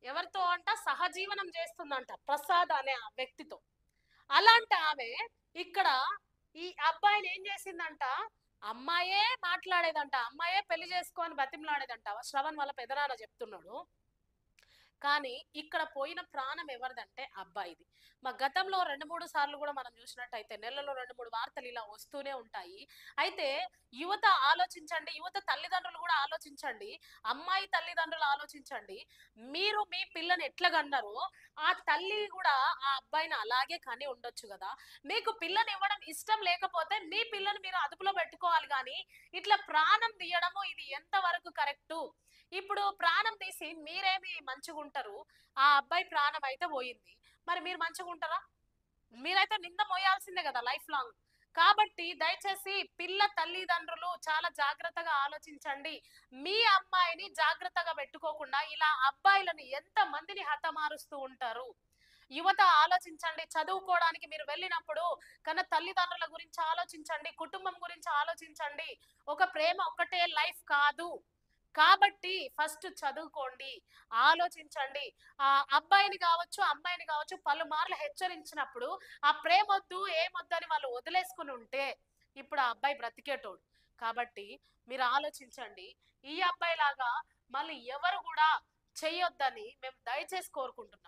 ఎవరితో అంట సహజీవనం చేస్తుందంట ప్రసాద్ అనే ఆ వ్యక్తితో. అలాంటి ఆమె ఇక్కడ ఈ అబ్బాయిని ఏం చేసిందంట, అమ్మాయే మాట్లాడేదంట, అమ్మాయే పెళ్లి చేసుకో అని బతిమలాడేదంట. శ్రవణ్ వాళ్ళ పెదనాన్న చెప్తున్నాడు. కానీ ఇక్కడ పోయిన ప్రాణం ఎవరిదంటే అబ్బాయిది. గతంలో 2, 3 సార్లు గూడా మనం జూసినట్టయితే నెలలో 2, 3 వార్తలు ఇలా వస్తూనే ఉంటాయి. అయితే యువత ఆలోచించండి. యువత తల్లిదండ్రులు గూడా ఆలోచించండి. అమ్మాయి తల్లిదండ్రులు ఆలోచించండి. మీరు మీ పిల్లని ఎట్లా గన్నారో, ఆ తల్లి గూడా ఆ అబ్బాయిని అలాగే కని ఉండొచ్చు గదా! మీకు పిల్లనివ్వడం ఇష్టం లేకపోతే మీ పిల్లని మీరు అదుపులో పెట్టుకోవాలి గానీ, ఇట్లా ప్రాణం తీయడము ఇది ఎంత వరకు కరెక్టు? ఇప్పుడు ప్రాణం తీసి మీరేమి మంచిగుంటరు. ఆ అబ్బాయి ప్రాణం అయితే పోయింది. మరి మీరు మంచిగుంటరా? మీరైతే నింద మోయాల్సిందే గదా! Life long. కాబట్టి దయచేసి పిల్ల తల్లిదండ్రులు చాలా జాగ్రత్తగా ఆలోచించండి. మీ అమ్మాయిని జాగ్రత్తగా పెట్టుకోకుండా ఇలా అబ్బాయిలని ఎంత మందిని హతమారుస్తూ ఉంటారు. యువత ఆలోచించండి. చదువుకోవడానికి మీరు వెళ్ళినప్పుడు కన్న తల్లిదండ్రుల గురించి ఆలోచించండి. కుటుంబం గురించి ఆలోచించండి. ఒక ప్రేమ ఒక్కటే లైఫ్ కాదు. కాబట్టి ఫస్ట్ చదువుకోండి. ఆలోచించండి. అబ్బాయిని గావచ్చు, అమ్మాయిని గావచ్చు పలుమార్లు హెచ్చరించినప్పుడు ఆ ప్రేమొద్దు, ఏమొద్దని వాళ్ళు వదిలేసుకొని ఉంటే ఇప్పుడు ఆ అబ్బాయి బ్రతికేటోడు. కాబట్టి మీరు ఆలోచించండి. ఈ అబ్బాయిలాగా మళ్ళీ ఎవరు గూడా చెయ్యొద్దని మేము దయచేసి కోరుకుంటున్నాం.